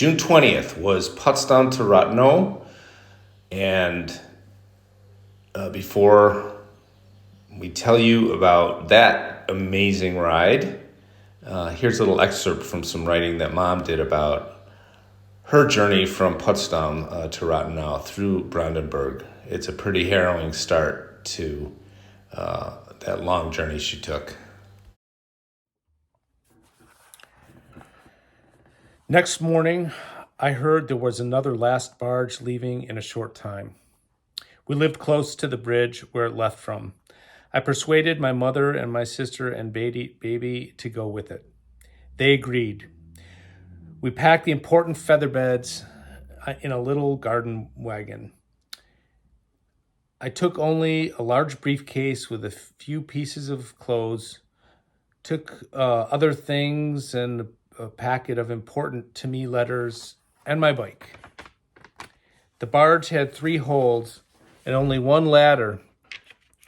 June 20th was Potsdam to Rathenow, and before we tell you about that amazing ride, here's a little excerpt from some writing that Mom did about her journey from Potsdam to Rathenow through Brandenburg. It's a pretty harrowing start to that long journey she took. Next morning, I heard there was another last barge leaving in a short time. We lived close to the bridge where it left from. I persuaded my mother and my sister and baby to go with it. They agreed. We packed the important feather beds in a little garden wagon. I took only a large briefcase with a few pieces of clothes, took other things and a packet of important to me letters, and my bike. The barge had 3 holds and only 1 ladder.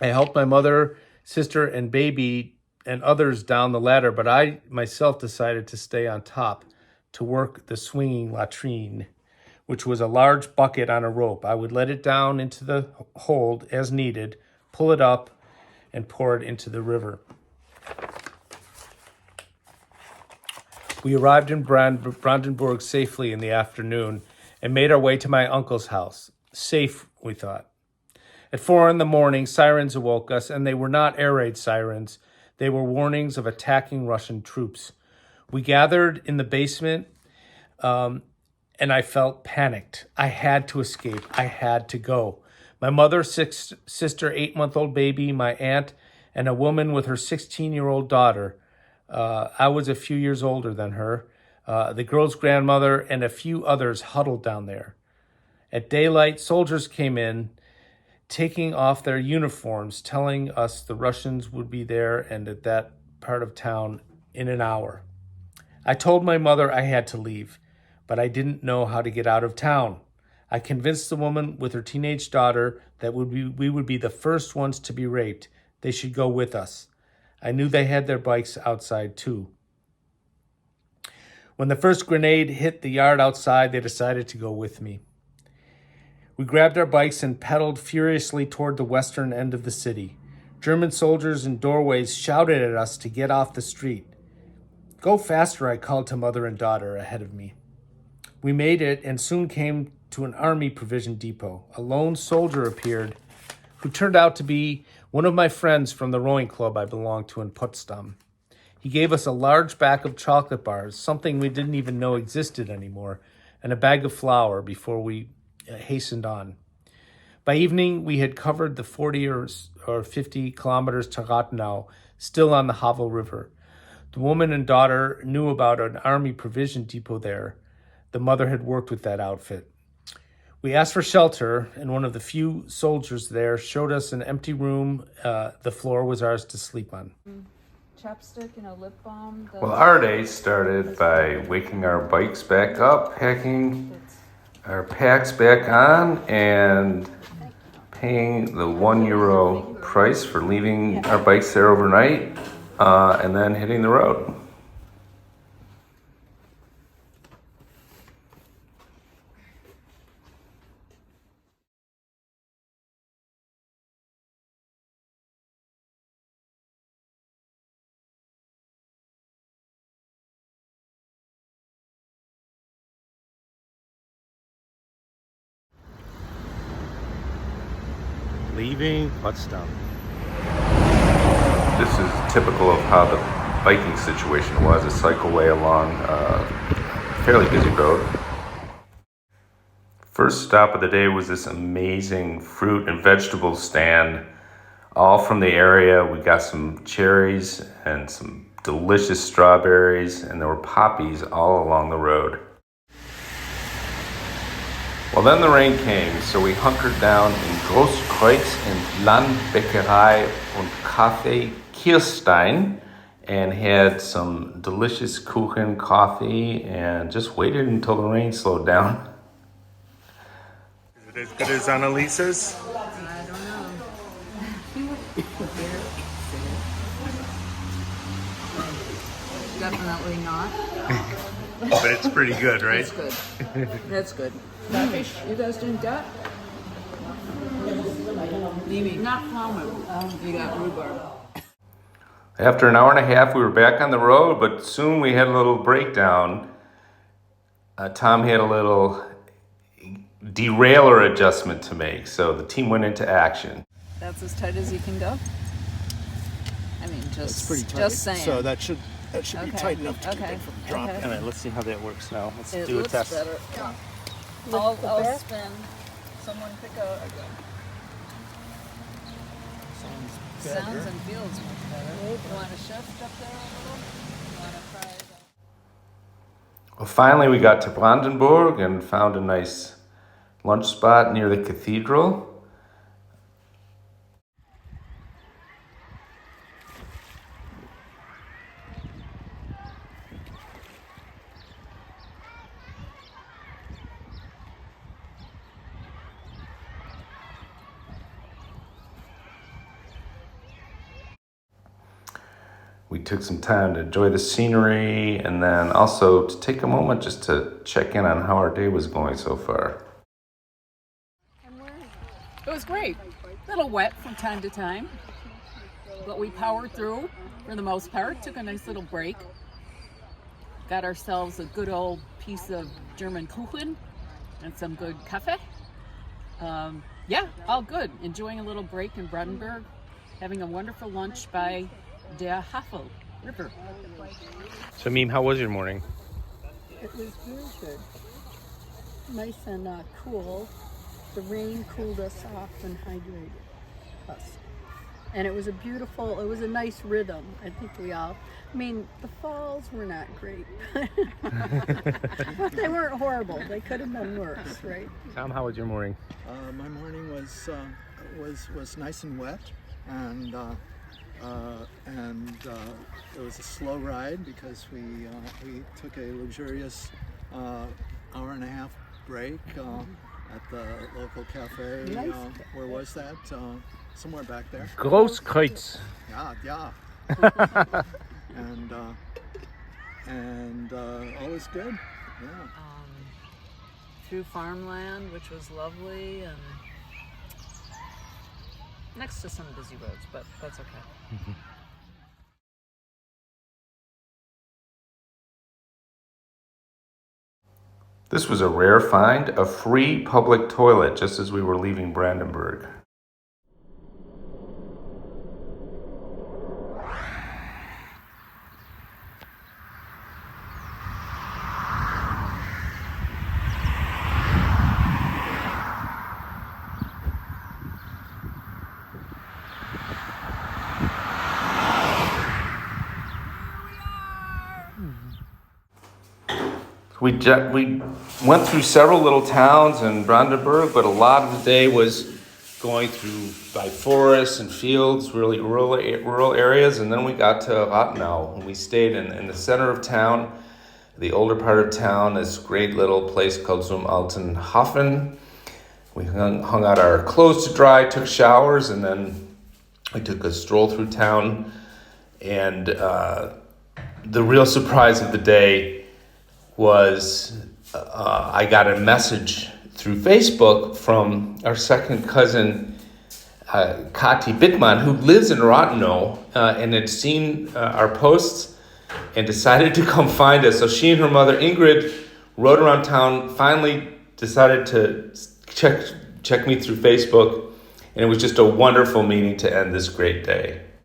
I helped my mother, sister, and baby and others down the ladder, but I myself decided to stay on top to work the swinging latrine, which was a large bucket on a rope. I would let it down into the hold as needed, pull it up, and pour it into the river. We arrived in Brandenburg safely in the afternoon and made our way to my uncle's house. Safe, we thought. At 4 a.m, sirens awoke us, and they were not air raid sirens. They were warnings of attacking Russian troops. We gathered in the basement, and I felt panicked. I had to escape. I had to go. My mother, sister, 8-month-old baby, my aunt, and a woman with her 16-year-old daughter. I was a few years older than her. The girl's grandmother and a few others huddled down there. At daylight, soldiers came in, taking off their uniforms, telling us the Russians would be there and at that part of town in an hour. I told my mother I had to leave, but I didn't know how to get out of town. I convinced the woman with her teenage daughter that we would be the first ones to be raped. They should go with us. I knew they had their bikes outside too. When the first grenade hit the yard outside, they decided to go with me. We grabbed our bikes and pedaled furiously toward the western end of the city. German soldiers in doorways shouted at us to get off the street. Go faster, I called to mother and daughter ahead of me. We made it and soon came to an army provision depot. A lone soldier appeared who turned out to be one of my friends from the rowing club I belonged to in Potsdam. He gave us a large bag of chocolate bars, something we didn't even know existed anymore, and a bag of flour before we hastened on. By evening, we had covered the 40 or 50 kilometers to Rathenow, still on the Havel River. The woman and daughter knew about an army provision depot there. The mother had worked with that outfit. We asked for shelter, and one of the few soldiers there showed us an empty room. The floor was ours to sleep on. Chapstick and a lip balm. Well, our day started by waking our bikes back up, packing our packs back on, and paying the €1 price for leaving our bikes there overnight, and then hitting the road. Leaving Potsdam. This is typical of how the biking situation was, a cycleway along a fairly busy road. First stop of the day was this amazing fruit and vegetable stand, all from the area. We got some cherries and some delicious strawberries, and there were poppies all along the road. Well, then the rain came, so we hunkered down in Großkreuz in Landbäckerei und Café Kirstein and had some delicious Kuchen, coffee, and just waited until the rain slowed down. Is it as good as Annalisa's? I don't know. Definitely not. but it's pretty good, right? That's good. That's good. That fish you guys didn't get? Maybe not salmon. You got rhubarb. After an hour and a half, we were back on the road, but soon we had a little breakdown. Tom had a little derailleur adjustment to make, so the team went into action. That's as tight as you can go? I mean, just, It's pretty tight. just saying. So that should be Okay. tight enough to keep Okay. it from dropping. Okay. All right, let's see how that works now. Let's It do a looks test. better. I'll spin. Someone pick a... Sounds and feels much better. You want to shift up there a little? You want to try it? Well, finally, we got to Brandenburg and found a nice lunch spot near the cathedral. We took some time to enjoy the scenery and then also to take a moment just to check in on how our day was going so far. It was great. A little wet from time to time, but we powered through for the most part. Took a nice little break. Got ourselves a good old piece of German Kuchen and some good cafe. Yeah, all good. Enjoying a little break in Brandenburg. Having a wonderful lunch by Der Havel River. So, Meme, how was your morning? It was very good. Nice and cool. The rain cooled us off and hydrated us. And it was a nice rhythm. I think the falls were not great. But they weren't horrible. They could have been worse, right? Tom, how was your morning? My morning was nice and wet, and it was a slow ride because we took a luxurious hour and a half break at the local cafe. Nice. Where was that? Somewhere back there. Großkreuz. Yeah. and all was good. Yeah. Through farmland, which was lovely, and next to some busy roads, but that's okay. This was a rare find, a free public toilet just as we were leaving Brandenburg. We went through several little towns in Brandenburg, but a lot of the day was going by forests and fields, really rural areas, and then we got to Rathenow, and we stayed in the center of town, the older part of town, this great little place called Zum Alten Hafen. We hung out our clothes to dry, took showers, and then we took a stroll through town, and the real surprise of the day was I got a message through Facebook from our second cousin, Kati Bittmann, who lives in Rathenow and had seen our posts and decided to come find us. So she and her mother, Ingrid, rode around town, finally decided to check me through Facebook, and it was just a wonderful meeting to end this great day.